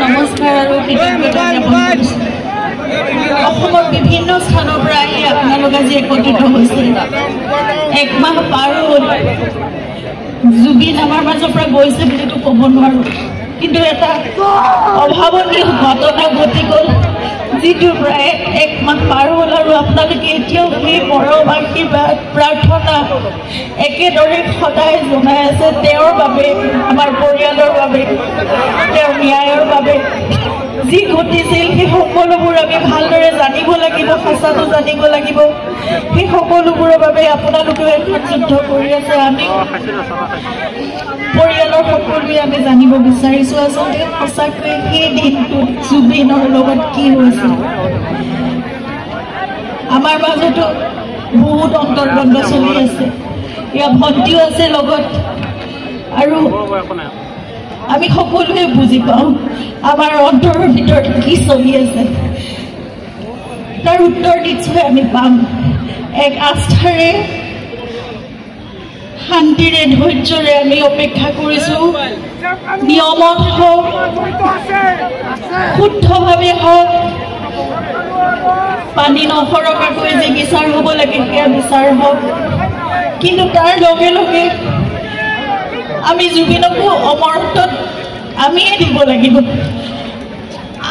নমস্কাৰ আৰু কৃতজ্ঞতা জ্ঞাপন কৰিছোঁ। অসমৰ বিভিন্ন স্থানৰ পৰা আহি আপোনালোক আজি একত্ৰিত হৈছে। এক মাহ পাৰ হ'ল, জুবিন আমাৰ মাজৰ পৰা গৈছে বুলিতো ক'ব নোৱাৰোঁ, কিন্তু এটা অভাৱনীয় ঘটনা ঘটি গ'ল, যিটোৰ পৰা এক মাহ পাৰ হ'ল আৰু আপোনালোকে এতিয়াও সেই মৰম আশীৰ্বাদ প্ৰাৰ্থনা একেদৰে সদায় জনাই আছে তেওঁৰ বাবে, আমাৰ পৰিয়ালৰ বাবে, তেওঁৰ ন্যায়ৰ বাবে। যি ঘটিছিল সেই সকলোবোৰ আমি ভালদৰে জানিব লাগিব, সঁচাটো জানিব লাগিব। সেই সকলোবোৰৰ বাবে আপোনালোকেও এখন যুদ্ধ কৰি আছে, আমি পৰিয়ালৰ সকলোৱে আমি জানিব বিচাৰিছোঁ আচলতে সঁচাকৈ সেই দিনটোত জুবিনৰ লগত কি হৈছিল। আমাৰ মাজতো বহুত অন্তৰ্বন্ধ চলি আছে, ইয়াৰ ভণ্টিও আছে লগত, আৰু আমি সকলোৱে বুজি পাওঁ আমাৰ অন্তৰৰ ভিতৰত কি চলি আছে। তাৰ উত্তৰ নিশ্চয় আমি পাম। এক আস্থাৰে, শান্তিৰে, ধৈৰ্যৰে আমি অপেক্ষা কৰিছোঁ। নিয়মত হওক, শুদ্ধভাৱে হওক, পানী নসৰকাকৈ যি বিচাৰ হ'ব লাগে সেয়া বিচাৰ হওক, কিন্তু তাৰ লগে লগে আমি জুবিনকো অমৰ্তত আমিয়ে দিব লাগিব।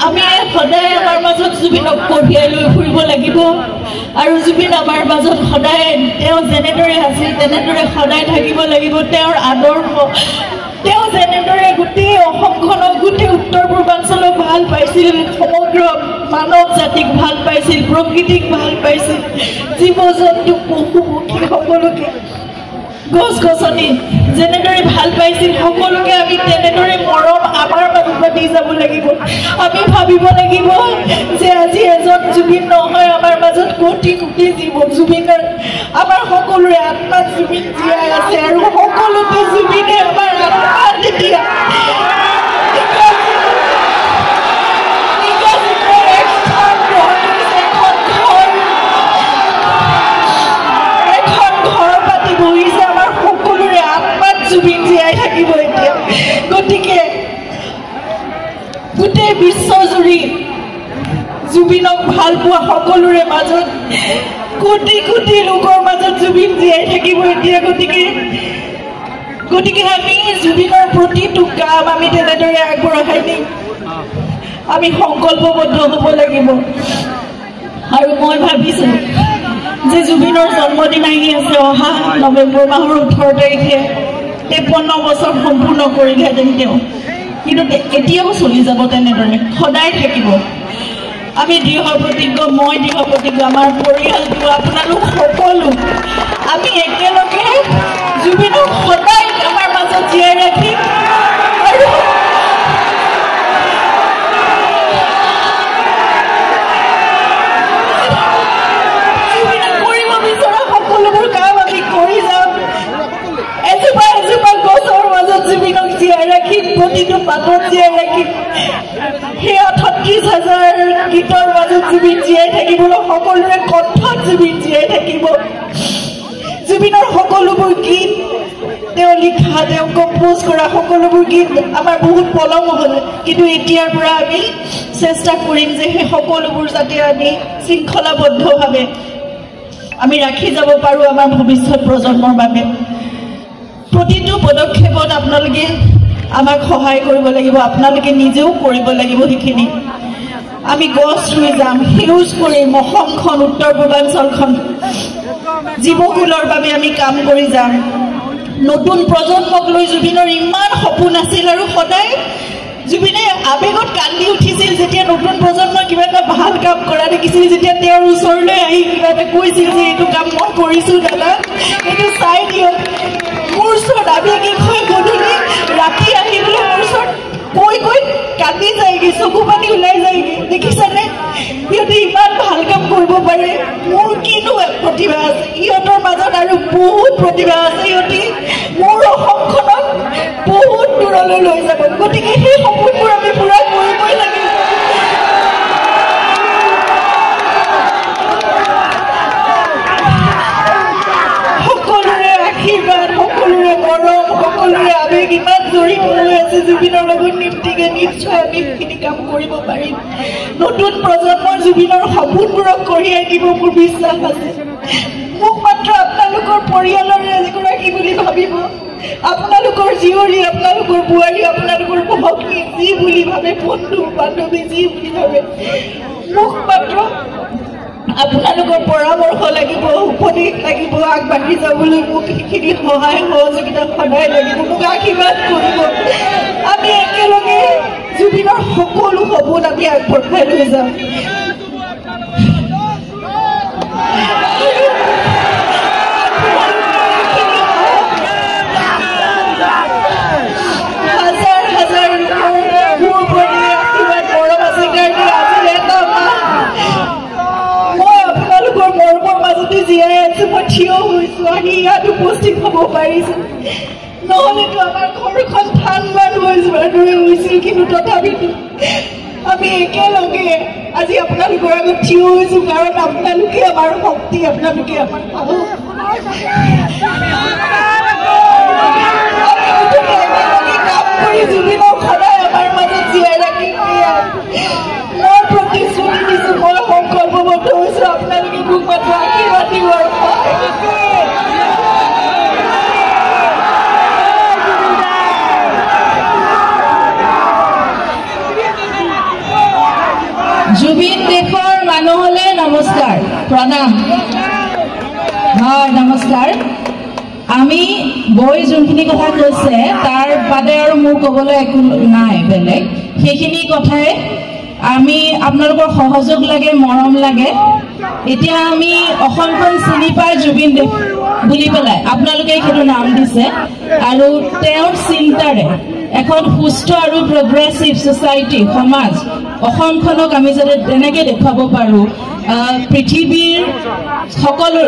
আমি সদায় আমাৰ মাজত জুবিনক কঢ়িয়াই লৈ ফুৰিব লাগিব, আৰু জুবিন আমাৰ মাজত সদায় তেওঁ যেনেদৰে আছিল তেনেদৰে সদায় থাকিব লাগিব। তেওঁৰ আদৰ্শ, তেওঁ যেনেদৰে গোটেই অসমখনক, গোটেই উত্তৰ পূৰ্বাঞ্চলক ভাল পাইছিল, সমগ্ৰ মানৱ জাতিক ভাল পাইছিল, প্ৰকৃতিক ভাল পাইছিল, জীৱ জন্তু পশু পক্ষী সকলোকে, গছ গছনি যেনেদৰে ভাল পাইছিল, সকলোকে আমি তেনেদৰে মৰম আমাৰ মাজত দি যাব লাগিব। আমি ভাবিব লাগিব যে আজি এজন জুবিন নহয়, আমাৰ মাজত কোটি কোটি জীৱ জুবিনৰ, আমাৰ সকলোৰে আত্মাত জুবিন জীয়াই আছে, আৰু সকলোতে জুবিনে আমাৰ আত্মা তেতিয়া জুবিন জীয়াই থাকিব এতিয়া। গতিকে গোটেই বিশ্বজুৰি জুবিনক ভাল পোৱা সকলোৰে মাজত, কোটি কোটি লোকৰ মাজত জুবিন জীয়াই থাকিব এতিয়া। গতিকে আমি জুবিনৰ প্ৰতিটো কাম আমি তেনেদৰে আগবঢ়াই নিম। আমি সংকল্পবদ্ধ হ'ব লাগিব। আৰু মই ভাবিছোঁ যে জুবিনৰ জন্মদিন আহি আছে অহা নৱেম্বৰ মাহৰ 18 তাৰিখে। 53 বছৰ সম্পূৰ্ণ কৰিলেহেঁতেন তেওঁ, কিন্তু এতিয়াও চলি যাব তেনেদৰে, সদায় থাকিব। আমি দৃঢ় প্ৰতিজ্ঞ, মই দৃঢ় প্ৰতিজ্ঞ, আমাৰ পৰিয়ালটো, আপোনালোক সকলো, আমি একেলগে জুবিনক সদায় আমাৰ মাজত জীয়াই ৰাখিম। আৰু জুবিনে কৰিব বিচৰা সকলোবোৰ কাম আমি কৰি যাম। এজোপা এজোপা গছৰ মাজত জুবিনক জীয়াই ৰাখিম, প্ৰতিটো পাতত জীয়াই ৰাখিম। সেই 38,000 গীতৰ মাজত জুবিন জীয়াই থাকিব, সকলোৰে কণ্ঠত জুবিন জীয়াই থাকিব। জুবিনৰ সকলোবোৰ গীত, তেওঁ লিখা, তেওঁ কম্প'জ কৰা সকলোবোৰ গীত আমাৰ বহুত পলম হ'ল, কিন্তু এতিয়াৰ পৰা আমি চেষ্টা কৰিম যে সেই সকলোবোৰ যাতে আমি শৃংখলাবদ্ধভাৱে আমি ৰাখি যাব পাৰোঁ আমাৰ ভৱিষ্যত প্ৰজন্মৰ বাবে। প্ৰতিটো পদক্ষেপত আপোনালোকে আমাক সহায় কৰিব লাগিব, আপোনালোকে নিজেও কৰিব লাগিব সেইখিনি। আমি গছ ৰুই যাম, সেউজ কৰিম অসমখন, উত্তৰ পূৰ্বাঞ্চলখন, জীৱকুলৰ বাবে আমি কাম কৰি যাম। নতুন প্ৰজন্মক লৈ জুবিনৰ ইমান সপোন আছিল, আৰু সদায় জুবিনে আৱেগত কান্দি উঠিছিল যেতিয়া নতুন প্ৰজন্মই কিবা এটা ভাল কাম কৰা দেখিছিল, যেতিয়া তেওঁৰ ওচৰলৈ আহি কিবা এটা কৈছিল যে এইটো কাম মই কৰিছোঁ দাদা, এইটো চাই দিয়ক। মোৰ ওচৰত আৱেগিক হৈ গধূলি ৰাতি আহি পেলাই মোৰ ওচৰত কৈ কান্দি যায়গৈ, চকু পানী ওলাই যায়গৈ। দেখিছানে, সিহঁতে ইমান ভাল কাম কৰিব পাৰে, মোৰ কিনো প্ৰতিভা আছে, সিহঁতৰ মাজত আৰু বহুত প্ৰতিভা আছে, সিহঁতে মোৰ অসমখনক বহুত দূৰলৈ লৈ যাব। গতিকে সেই সপোনবোৰ আমি পূৰা কৰিবই লাগিব। জড়িত হৈ আছে জুবিনৰ লগত নিশ্চয় আমি এইখিনি কাম কৰিব পাৰিম নতুন প্ৰজন্মৰ জুবিনৰ সপোনবোৰক কঢ়িয়াই দিব মোৰ বিশ্বাস আছে মোক মাত্ৰ আপোনালোকৰ পৰিয়ালৰ এগৰাকী বুলি ভাবিব আপোনালোকৰ জীয়ৰী আপোনালোকৰ বোৱাৰী আপোনালোকৰ ভগ্নী যি বুলি ভাবে বন্ধু বান্ধৱী যি বুলি ভাবে মোক মাত্ৰ আপোনালোকৰ পৰামৰ্শ লাগিব উপদেশ লাগিব আগবাঢ়ি যাবলৈ মোক সেইখিনি সহায় সহযোগিতা সদায় লাগিব মোক আশীৰ্বাদ কৰিব আমি একেলগে জুবিনৰ সকলো সপোন আমি আগবঢ়াই লৈ যাম জীয়াই আছো মই থিয় হৈছো আহি ইয়াত উপস্থিত হ'ব পাৰিছো নহ'লেতো আমাৰ ঘৰখন ঠাণ্ডাত হৈ যোৱাৰ দৰে হৈছিল কিন্তু তথাপিতো আমি একেলগে আজি আপোনালোকৰ আগত থিয় হৈছো কাৰণ আপোনালোকে আমাৰ শক্তি আপোনালোকে আমাৰ কাম কৰি জুবিনক সদায় আমাৰ মাজত জীয়াই ৰাখিম মই প্ৰতিশ্ৰুতি দিছো মই সংকল্পবদ্ধ হৈছো আপোনালোকে মোক মাত্ৰ আশীৰ্বাদ দিব জুবিন দেশৰ মানুহলে নমস্কাৰ প্ৰণাম হয় নমস্কাৰ আমি বৈ যোনখিনি কথা কৈছে তাৰ বাদে আৰু মোৰ ক'বলৈ একো নাই বেলেগ সেইখিনি কথাই আমি আপোনালোকৰ সহযোগ লাগে মৰম লাগে এতিয়া আমি অসমখন চিনি পাই জুবিন দেৱ বুলি পেলাই আপোনালোকে সেইটো নাম দিছে আৰু তেওঁৰ চিন্তাৰে এখন সুস্থ আৰু প্ৰগ্ৰেছিভ ছ'চাইটি সমাজ অসমখনক আমি যাতে তেনেকৈ দেখুৱাব পাৰোঁ পৃথিৱীৰ সকলো